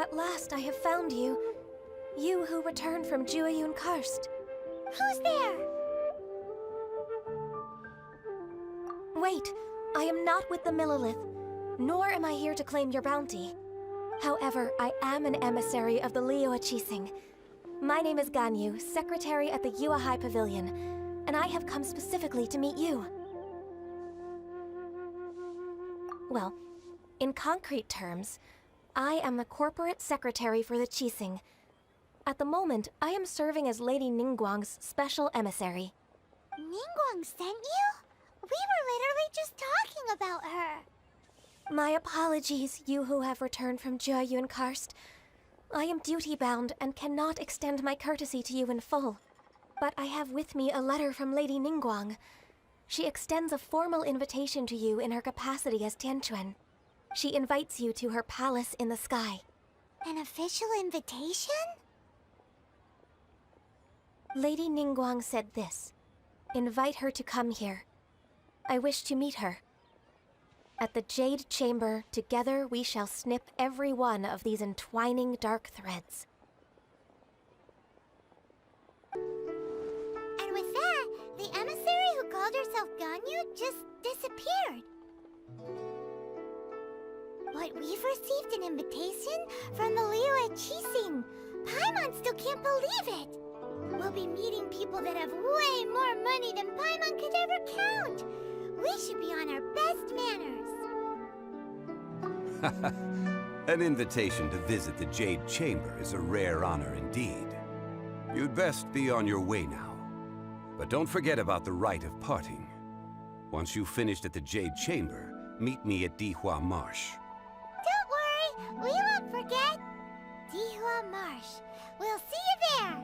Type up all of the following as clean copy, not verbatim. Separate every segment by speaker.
Speaker 1: At last I have found you. You who returned from Jueyun Karst.
Speaker 2: Who's there?
Speaker 1: Wait, I am not with the Millelith, nor am I here to claim your bounty. However, I am an emissary of the Liyue. My name is Ganyu, secretary at the Yuehai Pavilion, and I have come specifically to meet you. Well, in concrete terms, I am the corporate secretary for the Qixing. At the moment, I am serving as Lady Ningguang's special emissary.
Speaker 2: Ningguang sent you? We were literally just talking about her.
Speaker 1: My apologies, you who have returned from Jueyun Karst. I am duty-bound and cannot extend my courtesy to you in full. But I have with me a letter from Lady Ningguang. She extends a formal invitation to you in her capacity as Tianquan. She invites you to her palace in the sky.
Speaker 2: An official invitation?
Speaker 1: Lady Ningguang said this. Invite her to come here. I wish to meet her. At the Jade Chamber, together we shall snip every one of these entwining dark threads.
Speaker 2: And with that, the emissary who called herself Ganyu just disappeared. But we've received an invitation from the Liyue. Paimon still can't believe it. We'll be meeting people that have way more money than Paimon could ever count. We should be on our best manners.
Speaker 3: An invitation to visit the Jade Chamber is a rare honor indeed. You'd best be on your way now. But don't forget about the rite of parting. Once you've finished at the Jade Chamber, meet me at Dihua Marsh.
Speaker 2: Don't worry, we won't forget. Dihua Marsh. We'll see you there.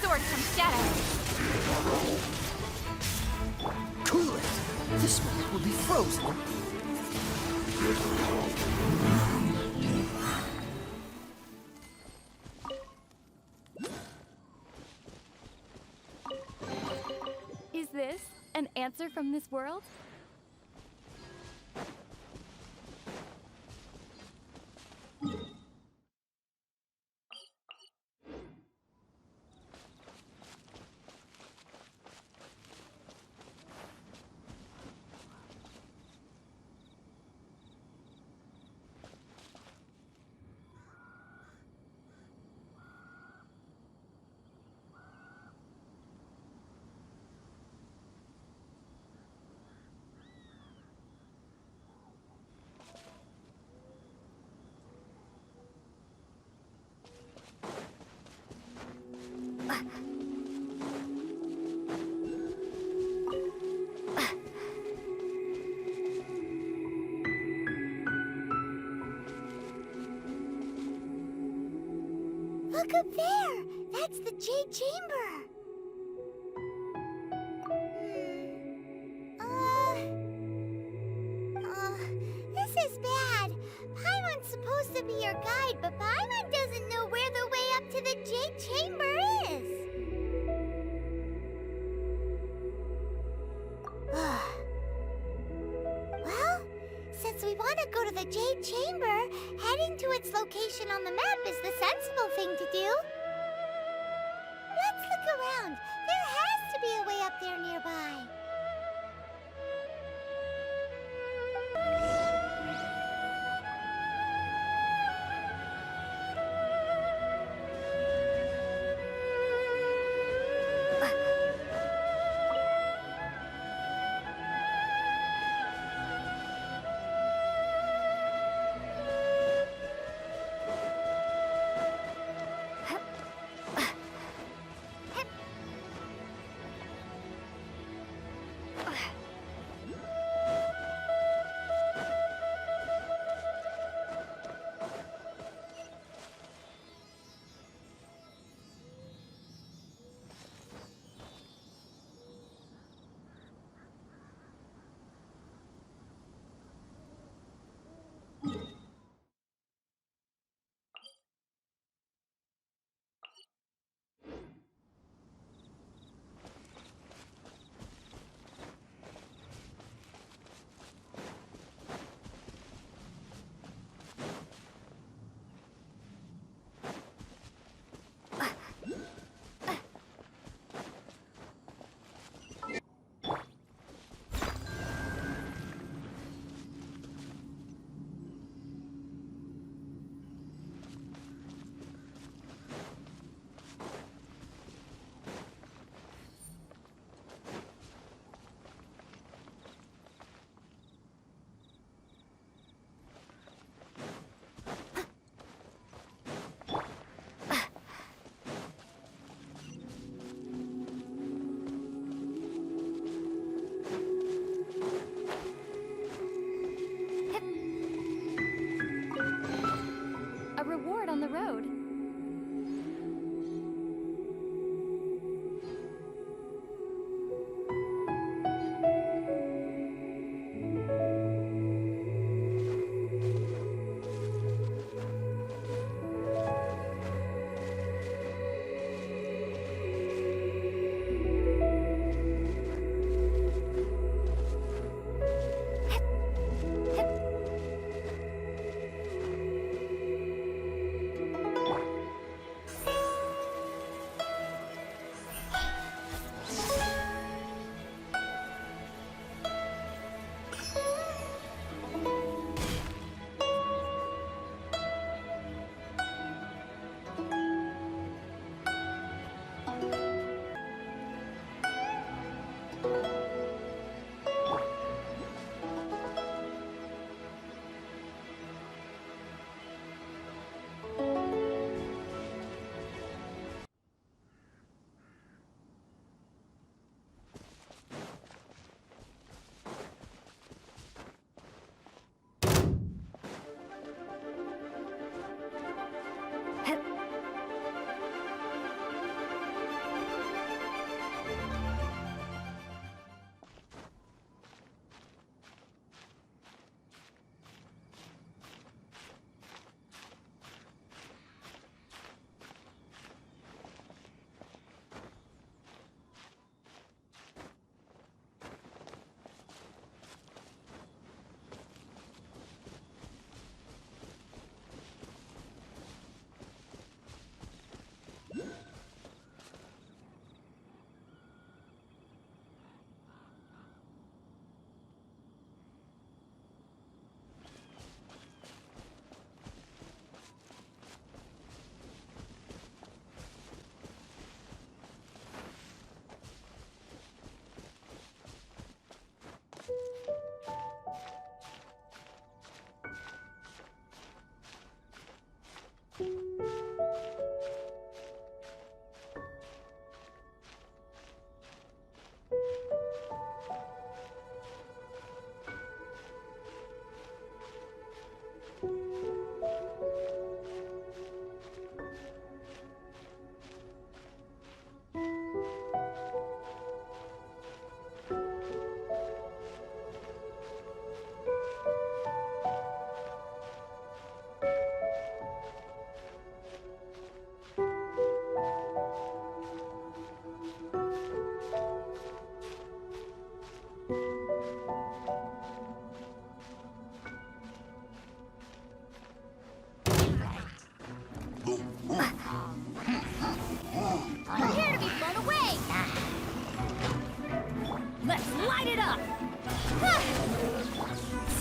Speaker 4: sword from shadow.
Speaker 5: Cool it! This one will be frozen.
Speaker 4: Is this an answer from this world?
Speaker 2: Look up there! That's the Jade Chamber! This is bad. Paimon's supposed to be your guide, but Paimon doesn't know where the way up to the Jade Chamber is. Well, since we want to go to the Jade Chamber, heading to its location on the map is the sensible thing to do. Let's look around. There has to be a way up there nearby.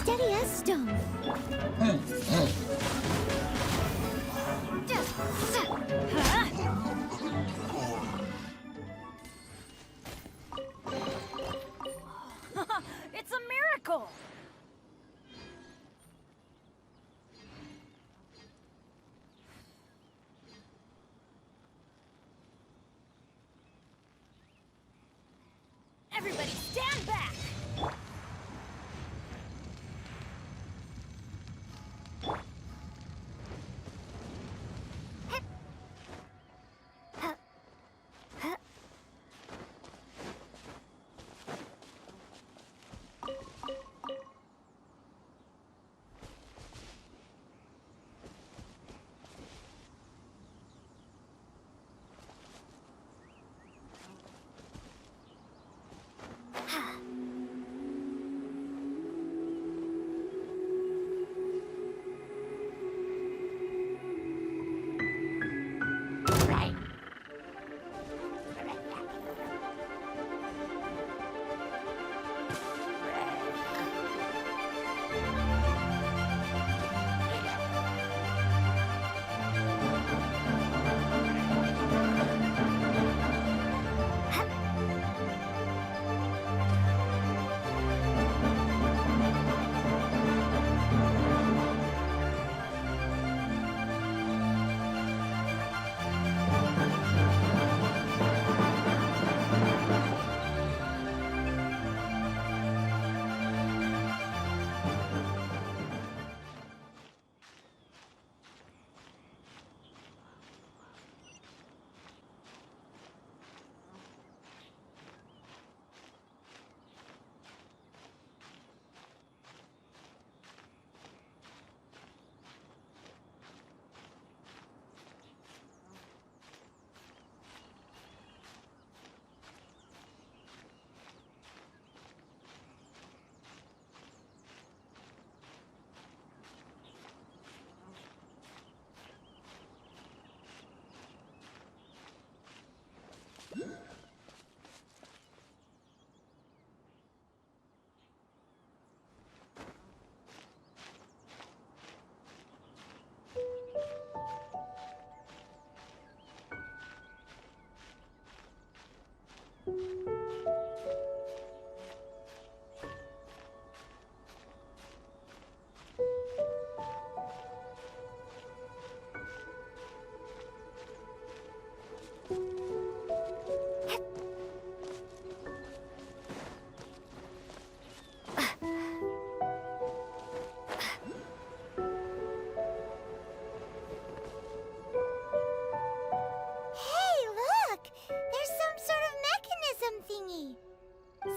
Speaker 2: steady as stone.
Speaker 4: It's a miracle! Everybody stand back!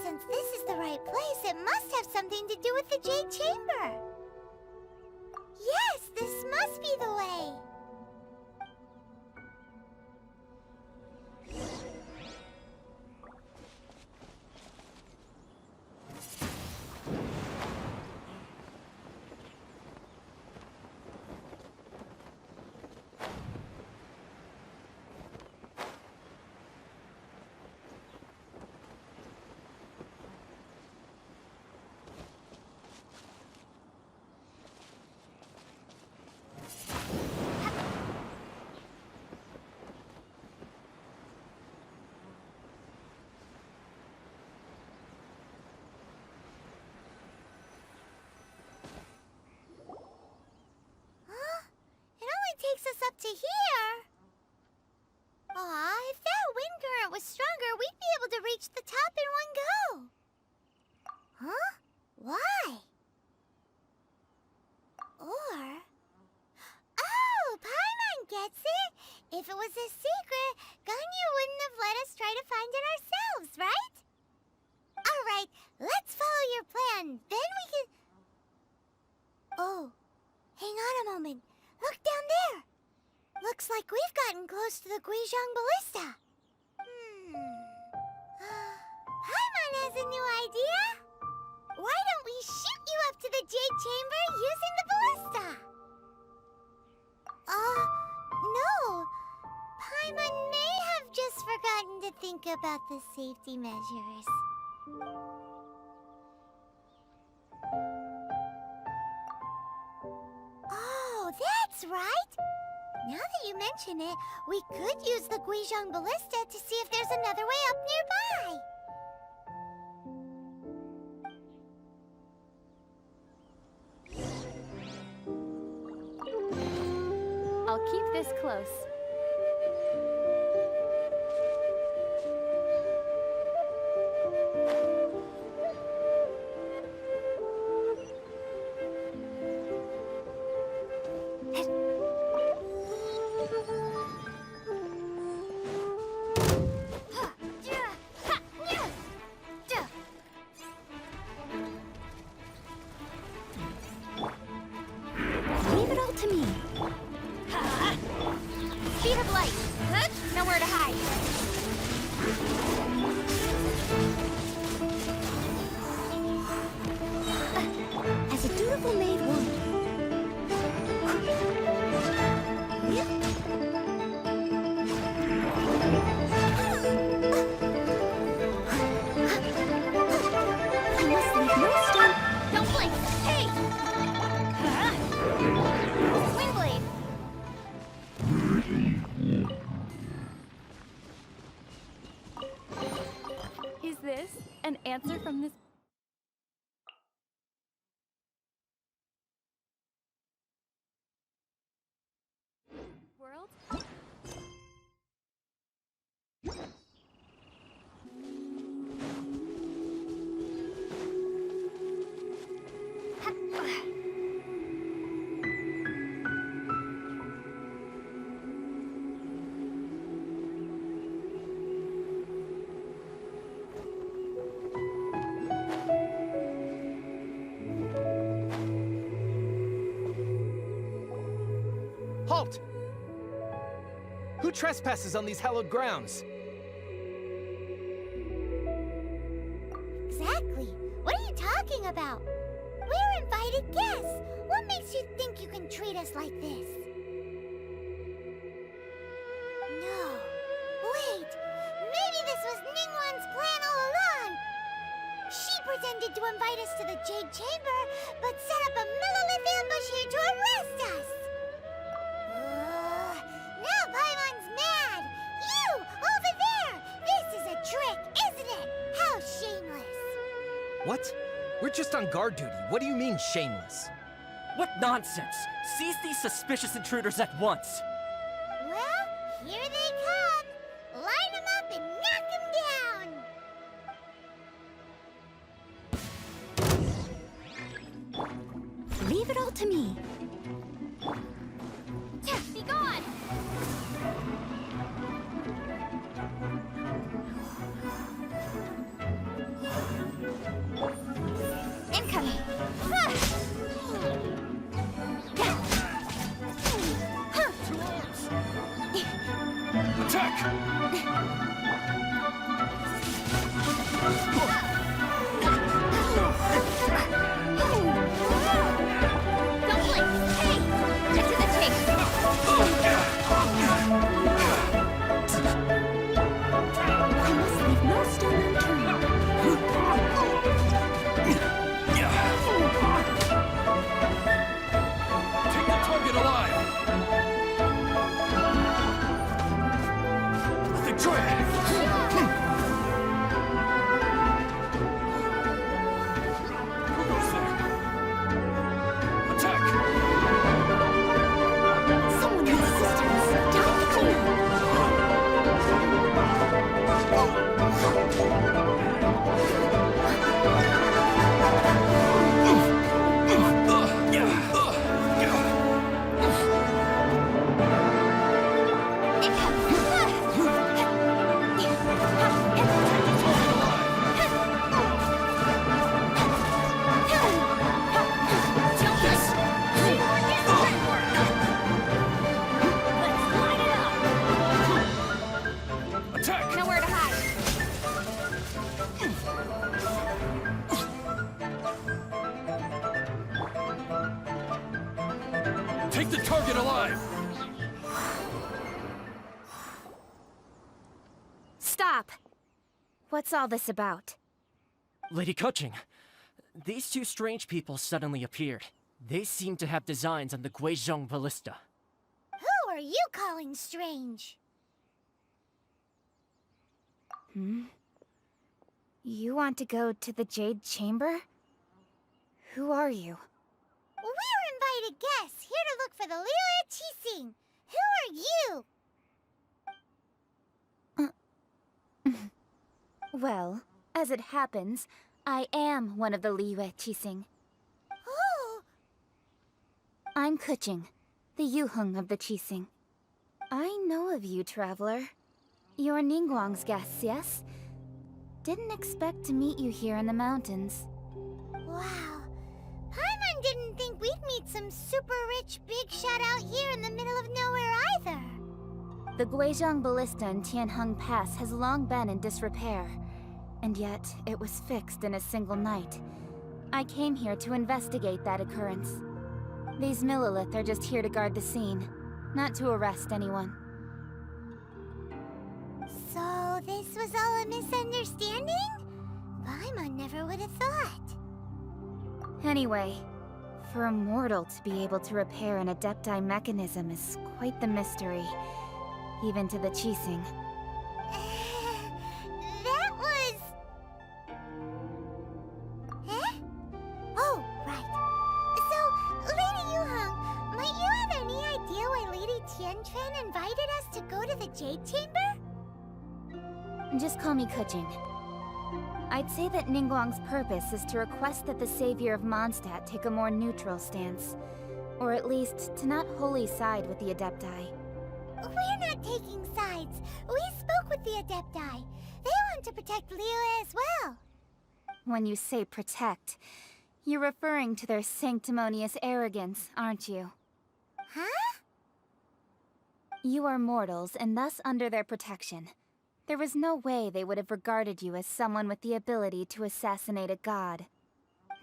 Speaker 2: Since this is the right place, it must have something to do with the Jade Chamber. Yes, this must be the way. Takes us up to here. Aw, if that wind current was stronger, we'd be able to reach the top in one go. Huh? Why? Or... Oh, Paimon gets it. If it was a secret, Ganyu wouldn't have let us try to find it ourselves, right? Alright, let's follow your plan. Then we can... Oh, hang on a moment. Look down there! Looks like we've gotten close to the Guizhong Ballista. Paimon has a new idea! Why don't we shoot you up to the Jade Chamber using the ballista? No. Paimon may have just forgotten to think about the safety measures. That's right. Now that you mention it, we could use the Guizhong Ballista to see if there's another way up nearby.
Speaker 4: I'll keep this close.
Speaker 2: Leave it all to me. Speed of light. Nowhere to hide. As a dutiful maid would. I must leave no stone. Don't blink. Hey! Windblade.
Speaker 4: Is this an answer from this world?
Speaker 5: Halt! Who trespasses on these hallowed grounds?
Speaker 2: Exactly. What are you talking about? We're invited guests. What makes you think you can treat us like this? No. Wait. Maybe this was Ningguang's plan all along. She pretended to invite us to the Jade Chamber, but set up a millilith ambush here to arrest us. Now Paimon's mad. You, over there. This is a trick, isn't it? How shameless.
Speaker 5: What? We're just on guard duty. What do you mean, shameless?
Speaker 6: What nonsense! Seize these suspicious intruders at once!
Speaker 2: Well, here they come. Line them up and knock them down. Leave it all to me. Be gone! Incoming!
Speaker 5: Attack!
Speaker 2: Don't blink! Hey! Get to the chase! I must leave no stone unturned.
Speaker 5: Take the target alive! The dread! Who goes there? Attack!
Speaker 2: Someone needs assistance. Time to clear.
Speaker 5: Attack!
Speaker 2: Nowhere to hide.
Speaker 5: Take the target alive!
Speaker 1: Stop! What's all this about?
Speaker 6: Lady Keqing, these two strange people suddenly appeared. They seem to have designs on the Guizhong Ballista.
Speaker 2: are you calling strange?
Speaker 7: You want to go to the Jade Chamber? Who are you?
Speaker 2: We're invited guests here to look for the Liyue. Who are you?
Speaker 7: Well, as it happens, I am one of the Liyue.
Speaker 2: Oh,
Speaker 7: I'm Kuching, the Yuheng of the Qixing. I know of you, traveler. You're Ningguang's guests, yes? Didn't expect to meet you here in the mountains.
Speaker 2: wow. Paimon didn't think we'd meet some super rich big shot out here in the middle of nowhere either.
Speaker 7: The Guizhong Ballista in Tianheng Pass has long been in disrepair, and yet it was fixed in a single night. I came here to investigate that occurrence. These Millilith are just here to guard the scene, not to arrest anyone.
Speaker 2: So this was all a misunderstanding? Paimon never would have thought.
Speaker 7: Anyway, for a mortal to be able to repair an Adepti mechanism is quite the mystery, even to the Qixing.
Speaker 2: That was... Eh? Oh, right. So, Lady Yuheng, might you have any idea why Lady Tianquan invited us to go to the Jade Chamber?
Speaker 7: Just call me Kuching. I'd say that Ningguang's purpose is to request that the savior of Mondstadt take a more neutral stance. Or at least, to not wholly side with the Adepti.
Speaker 2: We're not taking sides. We spoke with the Adepti. They want to protect Liyue as well.
Speaker 7: When you say protect, you're referring to their sanctimonious arrogance, aren't you?
Speaker 2: Huh?
Speaker 7: You are mortals, and thus under their protection. There was no way they would have regarded you as someone with the ability to assassinate a god.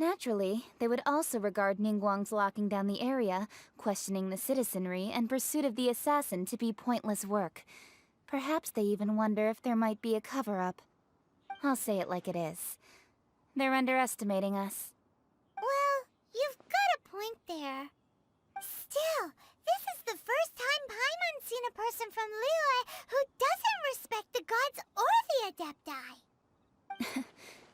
Speaker 7: Naturally, they would also regard Ningguang's locking down the area, questioning the citizenry, and pursuit of the assassin to be pointless work. Perhaps they even wonder if there might be a cover-up. I'll say it like it is. They're underestimating us.
Speaker 2: Well, you've got a point there. Still, this is the first time Paimon's seen a person from Liyue who doesn't respect the gods or the Adepti.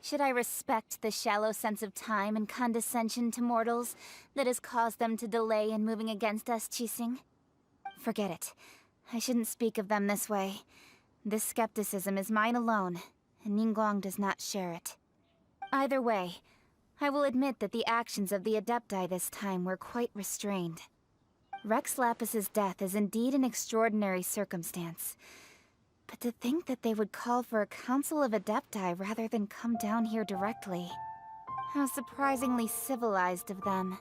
Speaker 7: Should I respect the shallow sense of time and condescension to mortals that has caused them to delay in moving against us, Qixing? Forget it. I shouldn't speak of them this way. This skepticism is mine alone, and Ningguang does not share it. Either way, I will admit that the actions of the Adepti this time were quite restrained. Rex Lapis's death is indeed an extraordinary circumstance. But to think that they would call for a council of Adepti rather than come down here directly. How surprisingly civilized of them.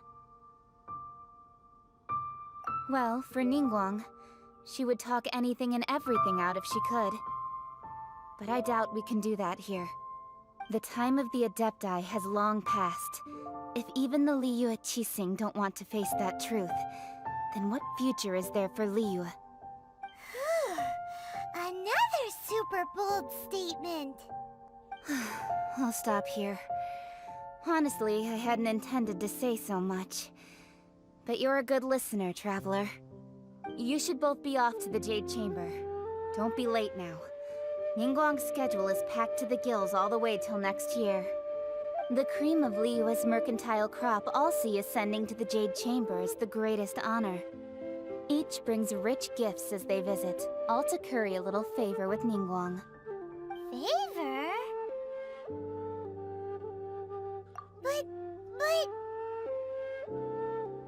Speaker 7: Well, for Ningguang, she would talk anything and everything out if she could. But I doubt we can do that here. The time of the Adepti has long passed. If even the Liyue Qixing don't want to face that truth, then what future is there for Liyue?
Speaker 2: Another super bold statement.
Speaker 7: I'll stop here. Honestly, I hadn't intended to say so much. But you're a good listener, traveler. You should both be off to the Jade Chamber. Don't be late now. Ningguang's schedule is packed to the gills all the way till next year. The cream of Liyue's mercantile crop all see ascending to the Jade Chamber as the greatest honor. Each brings rich gifts as they visit, all to curry a little favor with Ningguang.
Speaker 2: Favor? But...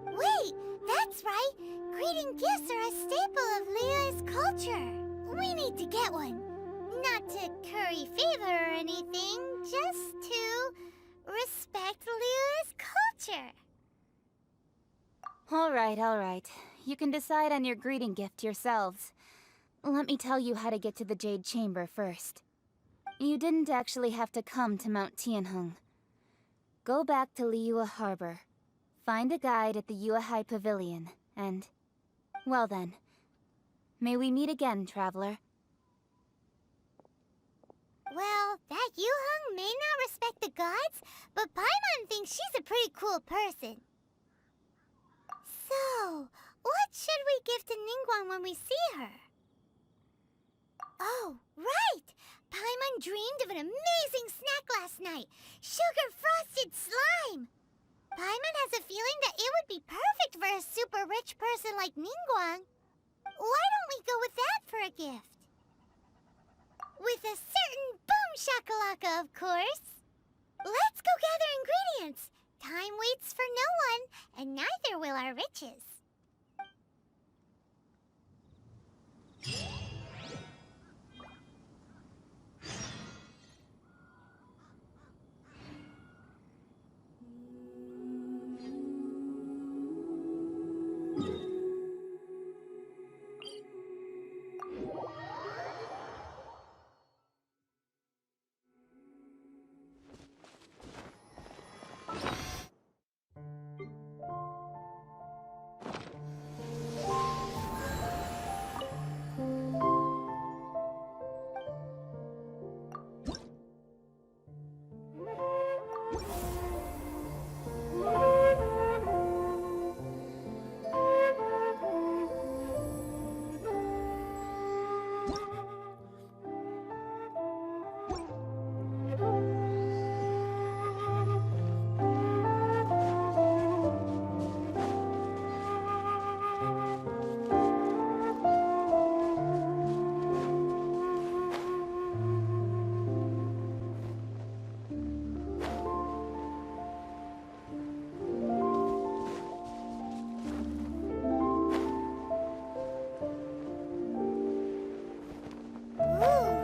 Speaker 2: Wait, that's right! Greeting gifts are a staple of Liyue's culture. We need to get one. Not to curry favor or anything, just to respect Liyue's culture.
Speaker 7: All right. You can decide on your greeting gift yourselves. Let me tell you how to get to the Jade Chamber first. You didn't actually have to come to Mount Tianheng. Go back to Liyue Harbor. Find a guide at the Yuehai Pavilion, and... well then. May we meet again, traveler.
Speaker 2: Well, that Yuheng may not respect the gods, but Paimon thinks she's a pretty cool person. So, what should we give gift to Ningguang when we see her. Oh, right! Paimon dreamed of an amazing snack last night. Sugar-frosted slime! Paimon has a feeling that it would be perfect for a super rich person like Ningguang. Why don't we go with that for a gift? With a certain boom shakalaka, of course. Let's go gather ingredients. Time waits for no one, and neither will our riches.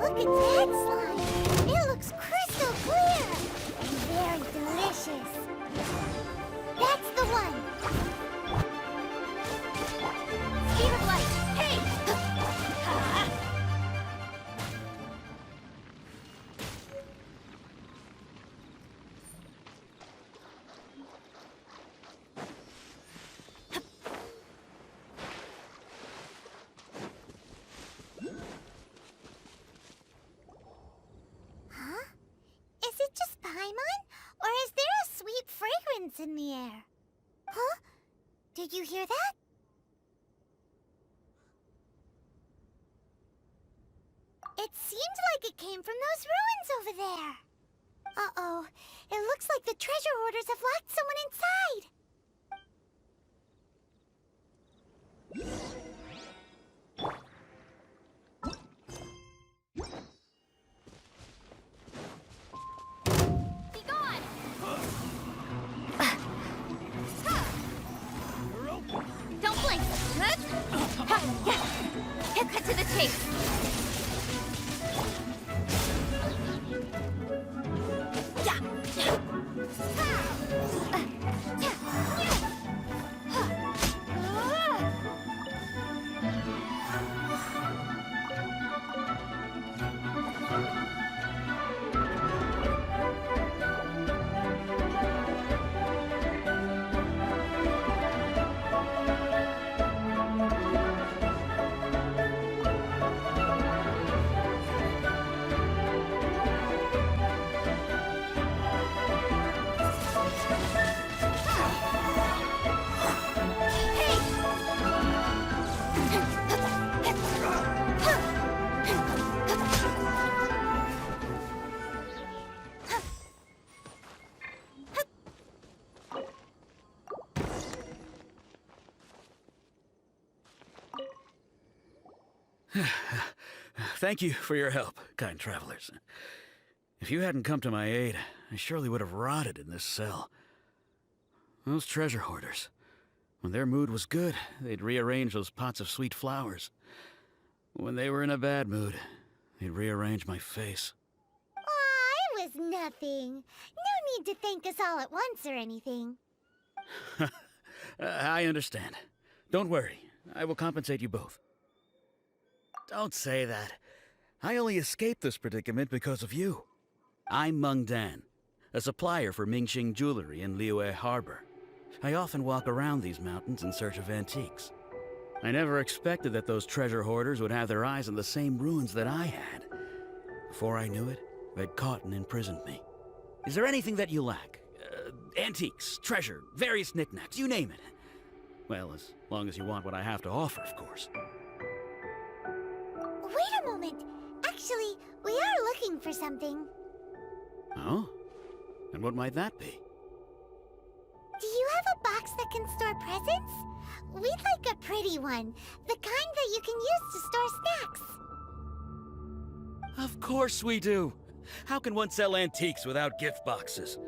Speaker 2: Look at that slime! It looks crystal clear! And very delicious! That's the one! Speed of light! Hey! Is it just Paimon? Or is there a sweet fragrance in the air? Huh? Did you hear that? It seemed like it came from those ruins over there. Uh-oh. It looks like the treasure hoarders have locked someone inside.
Speaker 7: Don't blink! Cut to the chase!
Speaker 8: Thank you for your help, kind travelers. If you hadn't come to my aid, I surely would have rotted in this cell. Those treasure hoarders, when their mood was good, they'd rearrange those pots of sweet flowers. When they were in a bad mood, they'd rearrange my face.
Speaker 2: Aw, it was nothing. No need to thank us all at once or anything.
Speaker 8: I understand. Don't worry, I will compensate you both. Don't say that. I only escaped this predicament because of you. I'm Meng Dan, a supplier for Mingxing jewelry in Liyue Harbor. I often walk around these mountains in search of antiques. I never expected that those treasure hoarders would have their eyes on the same ruins that I had. Before I knew it, they'd caught and imprisoned me. Is there anything that you lack? Antiques, treasure, various knickknacks, you name it. Well, as long as you want what I have to offer, of course.
Speaker 2: Wait a moment. Actually, we are looking for something.
Speaker 8: Oh? And what might that be?
Speaker 2: Do you have a box that can store presents? We'd like a pretty one. The kind that you can use to store snacks.
Speaker 8: Of course we do! How can one sell antiques without gift boxes?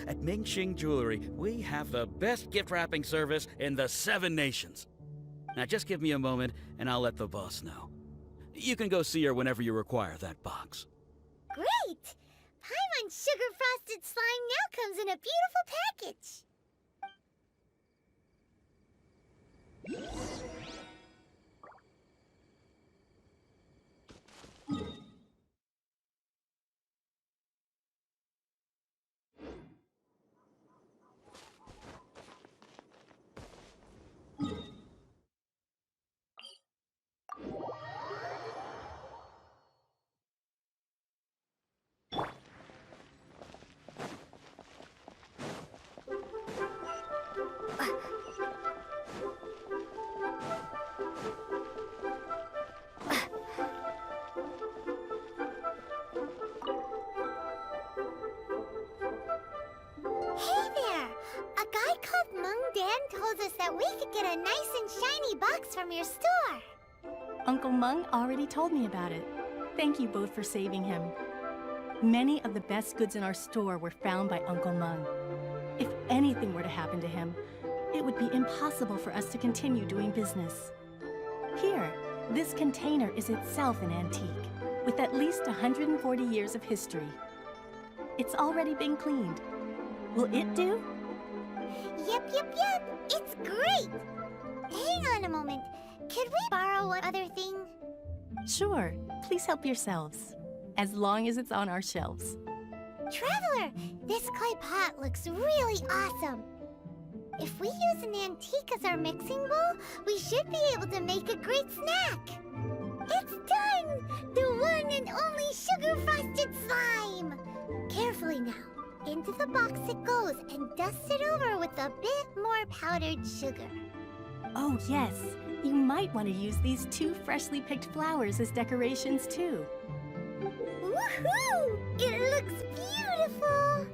Speaker 8: At Mingxing Jewelry, we have the best gift wrapping service in the 7 nations. Now just give me a moment and I'll let the boss know. You can go see her whenever you require that box.
Speaker 2: Great! Paimon's sugar-frosted slime now comes in a beautiful package. Told us that we could get a nice and shiny box from your store.
Speaker 9: Uncle Meng already told me about it. Thank you both for saving him. Many of the best goods in our store were found by Uncle Meng. If anything were to happen to him, it would be impossible for us to continue doing business. Here, this container is itself an antique, with at least 140 years of history. It's already been cleaned. Will it do?
Speaker 2: Yep. It's great! Hang on a moment. Could we borrow one other thing?
Speaker 9: Sure. Please help yourselves. As long as it's on our shelves.
Speaker 2: Traveler, this clay pot looks really awesome. If we use an antique as our mixing bowl, we should be able to make a great snack. It's done! The one and only sugar-frosted slime! Carefully now. Into the box it goes and dust it over with a bit more powdered sugar.
Speaker 9: Oh, yes. You might want to use these 2 freshly picked flowers as decorations, too.
Speaker 2: Woohoo! It looks beautiful!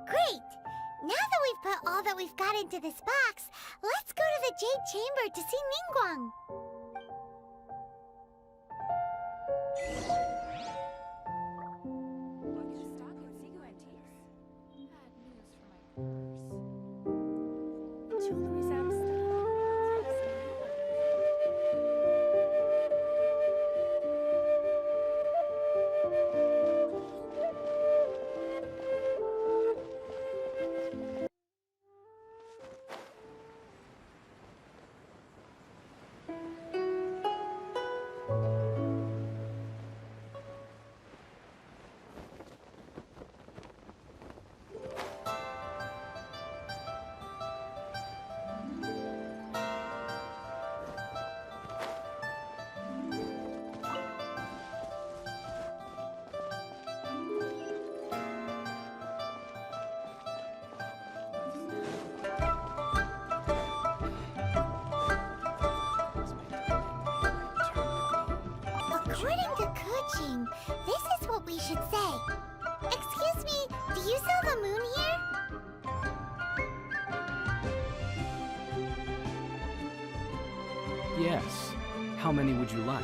Speaker 2: Great! Now that we've put all that we've got into this box, let's go to the Jade Chamber to see Ningguang.
Speaker 9: Jewelry's out of stock.
Speaker 2: According to Kuching, this is what we should say. Excuse me, do you sell the moon here?
Speaker 10: Yes. How many would you like?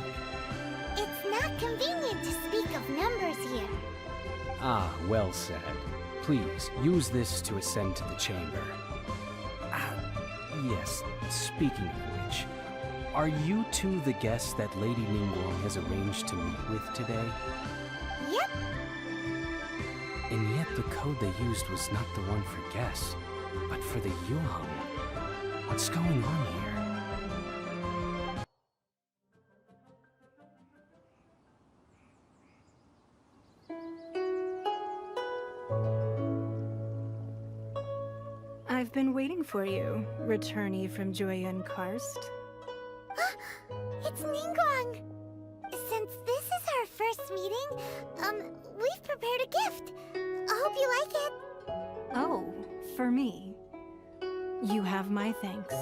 Speaker 2: It's not convenient to speak of numbers here.
Speaker 10: Ah, well said. Please, use this to ascend to the chamber. Yes, speaking of which, are you two the guests that Lady Ningguang has arranged to meet with today?
Speaker 2: Yep.
Speaker 10: And yet the code they used was not the one for guests, but for the Yuheng. What's going on here?
Speaker 11: I've been waiting for you, returnee from Jueyun Karst.
Speaker 2: It's Ningguang! Since this is our first meeting, we've prepared a gift. I hope you like it.
Speaker 11: Oh, for me. You have my thanks.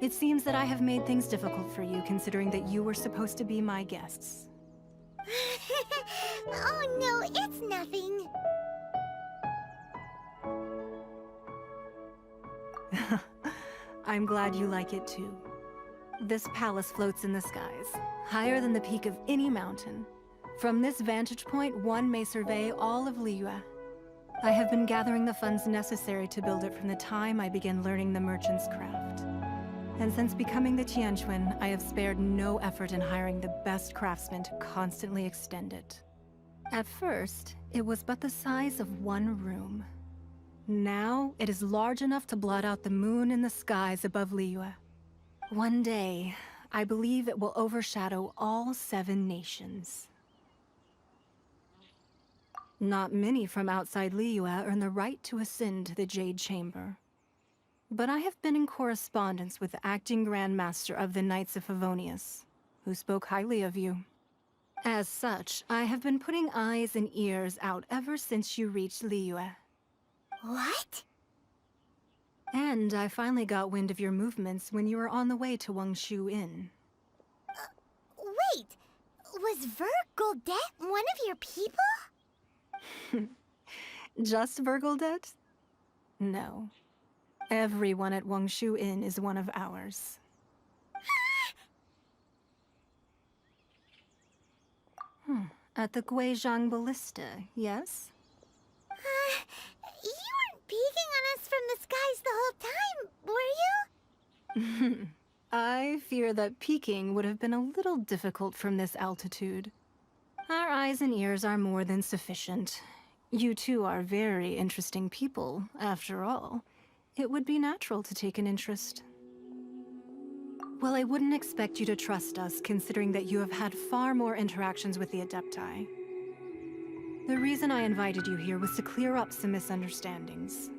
Speaker 11: It seems that I have made things difficult for you, considering that you were supposed to be my guests.
Speaker 2: Oh no, it's nothing.
Speaker 11: I'm glad you like it too. This palace floats in the skies, higher than the peak of any mountain. From this vantage point, one may survey all of Liyue. I have been gathering the funds necessary to build it from the time I began learning the merchant's craft. And since becoming the Tianquan, I have spared no effort in hiring the best craftsmen to constantly extend it. At first, it was but the size of one room. Now, it is large enough to blot out the moon in the skies above Liyue. One day, I believe it will overshadow all 7 nations. Not many from outside Liyue earn the right to ascend to the Jade Chamber. But I have been in correspondence with the acting Grand Master of the Knights of Favonius, who spoke highly of you. As such, I have been putting eyes and ears out ever since you reached Liyue.
Speaker 2: What?
Speaker 11: And I finally got wind of your movements when you were on the way to Wangshu Inn.
Speaker 2: Wait, was Vergoldet one of your people?
Speaker 11: Just Vergoldet? No. Everyone at Wangshu Inn is one of ours. At the Guizhang Ballista, yes?
Speaker 2: You weren't peeking on us from the skies the whole time, were you?
Speaker 11: I fear that peeking would have been a little difficult from this altitude. Our eyes and ears are more than sufficient. You two are very interesting people, after all. It would be natural to take an interest. Well, I wouldn't expect you to trust us, considering that you have had far more interactions with the Adepti. The reason I invited you here was to clear up some misunderstandings.